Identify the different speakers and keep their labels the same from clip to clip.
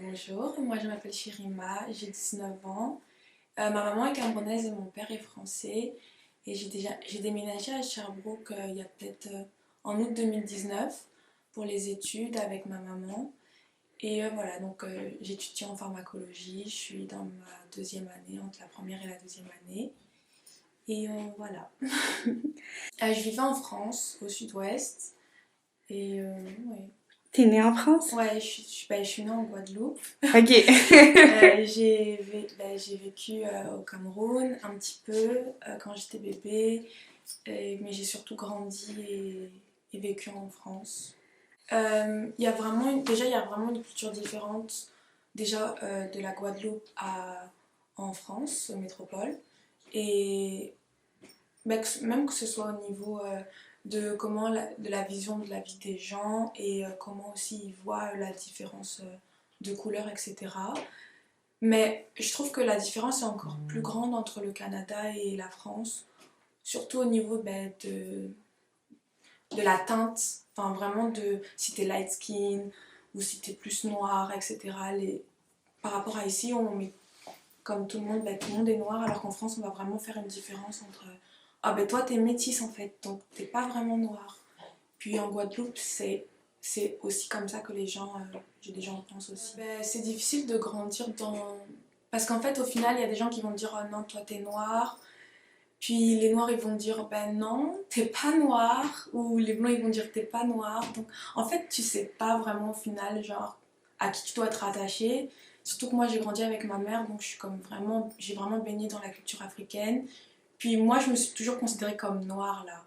Speaker 1: Bonjour, moi je m'appelle Shirima, j'ai 19 ans. Ma maman est camerounaise et mon père est français. Et j'ai déménagé à Sherbrooke il y a peut-être en août 2019 pour les études avec ma maman. Et voilà, donc j'étudie en pharmacologie, je suis dans ma deuxième année, entre la première et la deuxième année. Et voilà. Je vivais en France, au sud-ouest. Et ouais.
Speaker 2: T'es née en France?
Speaker 1: Ouais, je suis née en Guadeloupe.
Speaker 2: Ok.
Speaker 1: J'ai vécu au Cameroun un petit peu quand j'étais bébé, mais j'ai surtout grandi et vécu en France. Déjà, il y a vraiment une culture différente déjà de la Guadeloupe en France, métropole. Et même que ce soit au niveau de la vision de la vie des gens et comment aussi ils voient la différence de couleur, etc. Mais je trouve que la différence est encore plus grande entre le Canada et la France, surtout au niveau de la teinte, enfin vraiment de si t'es light skin ou si t'es plus noir, etc. Par rapport à ici, on met comme tout le monde, tout le monde est noir, alors qu'en France, on va vraiment faire une différence entre ah ben toi t'es métisse en fait, donc t'es pas vraiment noir. Puis en Guadeloupe, c'est aussi comme ça que j'ai des gens pensent aussi. Ben, c'est difficile de grandir dans... Parce qu'en fait, au final, il y a des gens qui vont dire oh non, toi t'es noir. Puis les noirs, ils vont dire ben non, t'es pas noir. Ou les blancs, ils vont dire t'es pas noir. Donc en fait, tu sais pas vraiment au final, genre, à qui tu dois être attaché. Surtout que moi, j'ai grandi avec ma mère, donc j'ai vraiment baigné dans la culture africaine. Puis moi, je me suis toujours considérée comme noire là.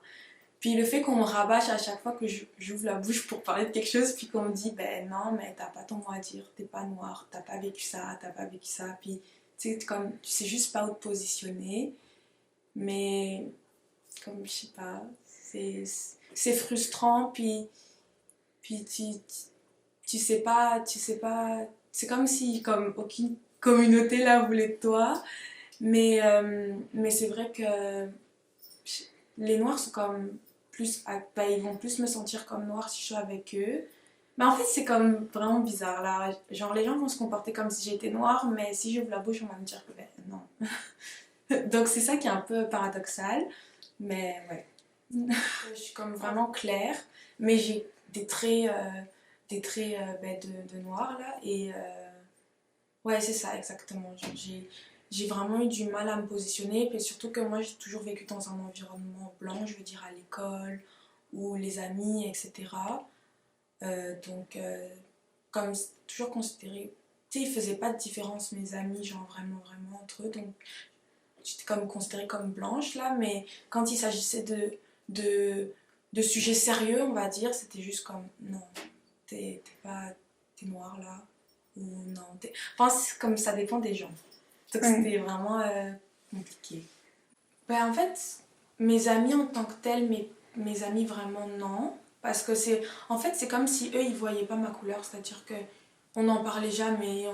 Speaker 1: Puis le fait qu'on me rabâche à chaque fois que j'ouvre la bouche pour parler de quelque chose, puis qu'on me dit, ben non, mais t'as pas ton mot à dire, t'es pas noir, t'as pas vécu ça, t'as pas vécu ça. Puis tu sais, comme, tu sais juste pas où te positionner. Mais comme, je sais pas, c'est frustrant, puis tu sais pas, c'est comme si comme aucune communauté là voulait de toi. Mais c'est vrai que les noirs sont comme bah, ils vont plus me sentir comme noire si je suis avec eux. Mais en fait, c'est comme vraiment bizarre là. Genre, les gens vont se comporter comme si j'étais noire, mais si j'ouvre la bouche, on va me dire que ben non. Donc, c'est ça qui est un peu paradoxal. Mais ouais. Je suis comme vraiment claire, mais j'ai des traits ben, de noir là. Et ouais, c'est ça exactement. Genre, j'ai vraiment eu du mal à me positionner, puis surtout que moi j'ai toujours vécu dans un environnement blanc, je veux dire à l'école ou les amis, etc. Donc, comme c'est toujours considéré, tu sais, ils faisaient pas de différence, mes amis, genre vraiment, vraiment entre eux, donc j'étais comme considérée comme blanche là, mais quand il s'agissait de, de sujets sérieux, on va dire, c'était juste comme non, t'es noir là, ou non, enfin, c'est comme ça dépend des gens. Donc
Speaker 2: Ouais.
Speaker 1: c'était vraiment compliqué. Ben, en fait, mes amis en tant que tels, mes amis vraiment non. Parce que en fait, c'est comme si eux, ils voyaient pas ma couleur. C'est-à-dire que on n'en parlait jamais,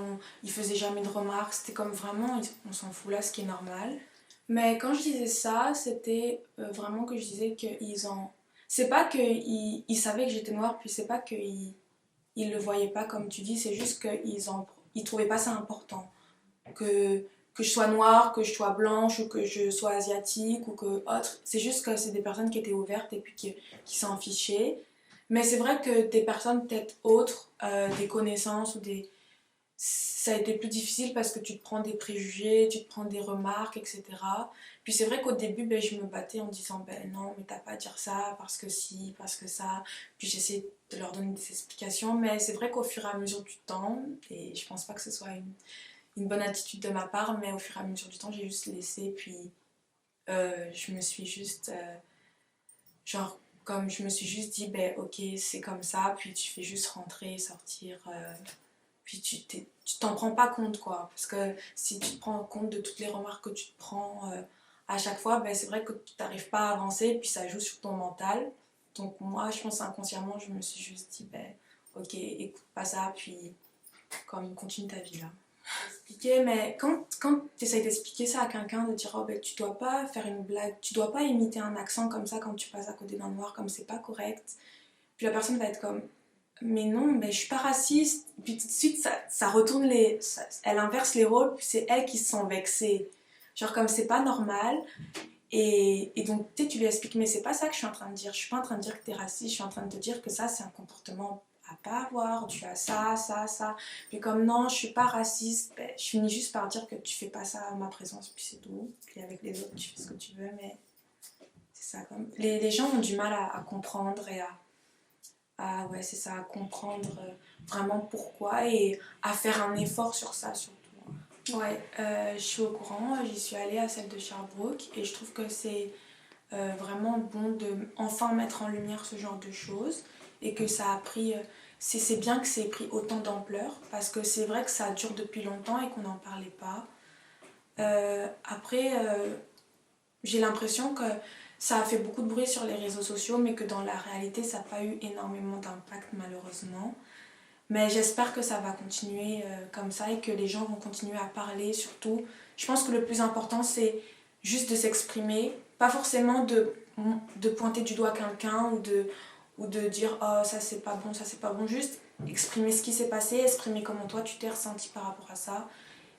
Speaker 1: ils faisaient jamais de remarques. C'était comme vraiment, on s'en fout là, ce qui est normal. Mais quand je disais ça, c'était vraiment que je disais qu'ils en... C'est pas qu'ils ils savaient que j'étais noire, puis c'est pas ils le voyaient pas comme tu dis, c'est juste ils trouvaient pas ça important que, que je sois noire, que je sois blanche ou que je sois asiatique ou que autre. C'est juste que c'est des personnes qui étaient ouvertes et puis qui s'en fichaient. Mais c'est vrai que des personnes peut-être autres, des connaissances ou des... Ça a été plus difficile parce que tu te prends des préjugés, tu te prends des remarques, etc. Puis c'est vrai qu'au début, ben, je me battais en disant ben non, mais t'as pas à dire ça parce que si, parce que ça. Puis j'essaie de leur donner des explications, mais c'est vrai qu'au fur et à mesure du temps, et je pense pas que ce soit une bonne attitude de ma part, mais au fur et à mesure du temps, j'ai juste laissé, puis je me suis juste, genre, comme je me suis juste dit, ben ok, c'est comme ça, puis tu fais juste rentrer, sortir, puis tu t'en prends pas compte, quoi, parce que si tu te prends compte de toutes les remarques que tu te prends à chaque fois, ben c'est vrai que tu n'arrives pas à avancer, puis ça joue sur ton mental. Donc moi, je pense inconsciemment, je me suis juste dit, ben ok, écoute pas ça, puis comme continue ta vie là. Expliquer, mais quand tu essayes d'expliquer ça à quelqu'un, de dire oh, ben, tu dois pas faire une blague, tu dois pas imiter un accent comme ça quand tu passes à côté d'un noir, comme c'est pas correct. Puis la personne va être comme mais non, mais je suis pas raciste. Puis tout de suite, ça retourne elle inverse les rôles, puis c'est elle qui se sent vexée. Genre comme c'est pas normal. Et donc, tu sais, tu lui expliques, mais c'est pas ça que je suis en train de dire. Je suis pas en train de dire que t'es raciste, je suis en train de te dire que ça, c'est un comportement à pas avoir. Tu as ça, ça, ça. Puis comme non, je suis pas raciste, ben, je finis juste par dire que tu fais pas ça en ma présence, puis c'est tout. Puis avec les autres, tu fais ce que tu veux, mais c'est ça. Comme... les gens ont du mal à comprendre et ouais, c'est ça, à comprendre vraiment pourquoi et à faire un effort sur ça, surtout. Ouais, je suis au courant, j'y suis allée à celle de Sherbrooke et je trouve que c'est vraiment bon de enfin mettre en lumière ce genre de choses et que ça a pris... c'est bien que c'est pris autant d'ampleur parce que c'est vrai que ça dure depuis longtemps et qu'on n'en parlait pas. Après, j'ai l'impression que ça a fait beaucoup de bruit sur les réseaux sociaux mais que dans la réalité ça n'a pas eu énormément d'impact malheureusement. Mais j'espère que ça va continuer comme ça et que les gens vont continuer à parler surtout. Je pense que le plus important c'est juste de s'exprimer, pas forcément de pointer du doigt quelqu'un ou de dire oh ça c'est pas bon, ça c'est pas bon, juste exprimer ce qui s'est passé, exprimer comment toi tu t'es ressenti par rapport à ça.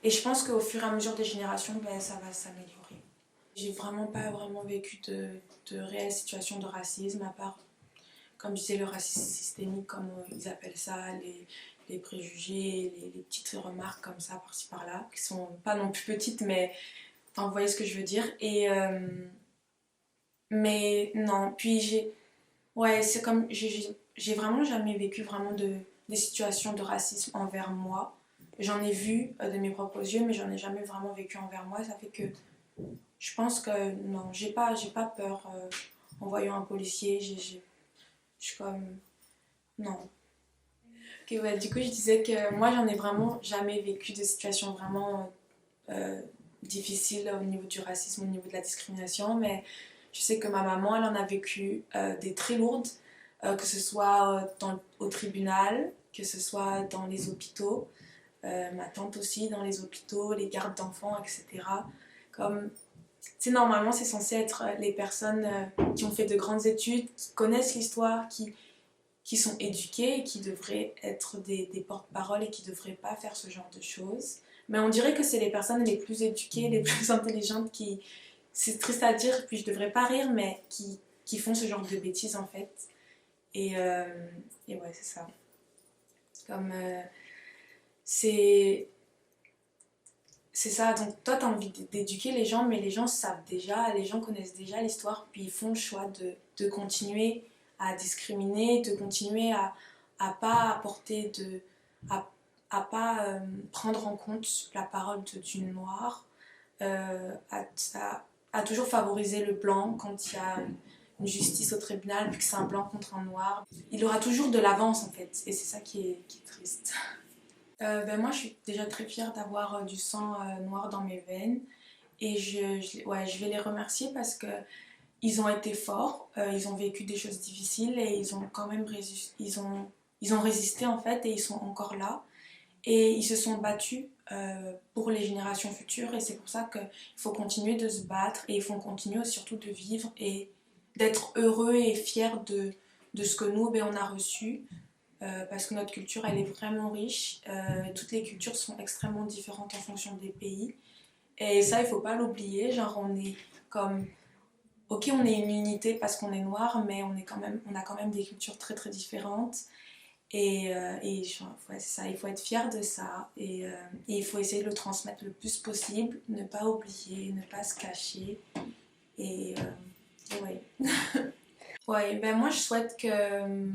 Speaker 1: Et je pense qu'au fur et à mesure des générations, ben, ça va s'améliorer. J'ai vraiment pas vraiment vécu de réelles situations de racisme à part comme je disais, le racisme systémique, comme ils appellent ça, les préjugés, les petites remarques comme ça, par-ci par-là, qui sont pas non plus petites, mais enfin, vous voyez ce que je veux dire. Mais non, puis ouais, c'est comme, j'ai vraiment jamais vécu vraiment des situations de racisme envers moi. J'en ai vu de mes propres yeux, mais j'en ai jamais vraiment vécu envers moi. Ça fait que je pense que non, j'ai pas peur en voyant un policier. Je suis comme, non. Ok, ouais, du coup, je disais que moi, j'en ai vraiment jamais vécu de situation vraiment difficile au niveau du racisme, au niveau de la discrimination, mais je sais que ma maman, elle en a vécu des très lourdes, que ce soit au tribunal, que ce soit dans les hôpitaux, ma tante aussi dans les hôpitaux, les gardes d'enfants, etc. Comme, tu sais, normalement, c'est censé être les personnes qui ont fait de grandes études, qui connaissent l'histoire, qui sont éduqués et qui devraient être des porte-parole et qui ne devraient pas faire ce genre de choses. Mais on dirait que c'est les personnes les plus éduquées, les plus intelligentes qui, c'est triste à dire, puis je devrais pas rire, mais qui font ce genre de bêtises en fait. Et, euh, et ouais, c'est ça. Comme c'est c'est ça, donc toi tu as envie d'éduquer les gens, mais les gens savent déjà, les gens connaissent déjà l'histoire, puis ils font le choix de continuer à discriminer, de continuer à pas apporter à, à pas prendre en compte la parole d'une noire, à toujours favoriser le blanc quand il y a une justice au tribunal, puis que c'est un blanc contre un noir. Il aura toujours de l'avance en fait, et c'est ça qui est triste. Ben moi, je suis déjà très fière d'avoir du sang noir dans mes veines. Et ouais, je vais les remercier parce que ils ont été forts, ils ont vécu des choses difficiles et ils ont quand même ils ont résisté en fait et ils sont encore là. Et ils se sont battus pour les générations futures et c'est pour ça qu'il faut continuer de se battre et il faut continuer surtout de vivre et d'être heureux et fier de ce que nous, ben, on a reçu parce que notre culture elle est vraiment riche. Toutes les cultures sont extrêmement différentes en fonction des pays. Et ça, il faut pas l'oublier. Genre, on est comme. Ok, on est une unité parce qu'on est noir, mais on a quand même des cultures très très différentes. Ouais, c'est ça, il faut être fier de ça. Et il faut essayer de le transmettre le plus possible. Ne pas oublier, ne pas se cacher. Et ouais. Ouais, ben moi je souhaite que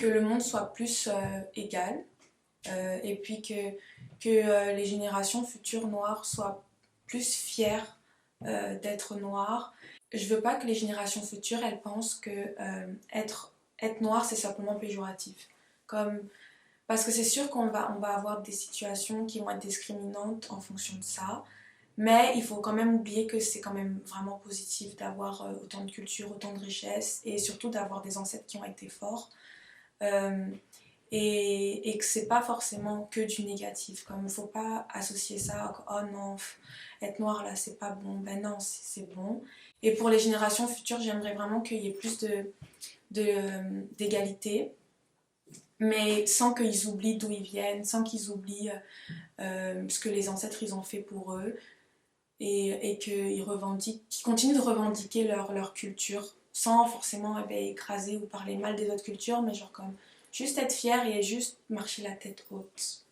Speaker 1: le monde soit plus égal et puis que les générations futures noires soient plus fières d'être noires. Je veux pas que les générations futures elles pensent que être noir c'est simplement péjoratif. Comme, parce que c'est sûr on va avoir des situations qui vont être discriminantes en fonction de ça, mais il faut quand même oublier que c'est quand même vraiment positif d'avoir autant de culture, autant de richesse et surtout d'avoir des ancêtres qui ont été forts. Euh, et que c'est pas forcément que du négatif, comme il faut pas associer ça à oh non, être noir là c'est pas bon, ben non c'est bon. Et pour les générations futures j'aimerais vraiment qu'il y ait plus d'égalité mais sans qu'ils oublient d'où ils viennent, sans qu'ils oublient ce que les ancêtres ils ont fait pour eux, et qu'ils continuent de revendiquer leur culture, sans forcément écraser ou parler mal des autres cultures, mais genre comme juste être fier et juste marcher la tête haute.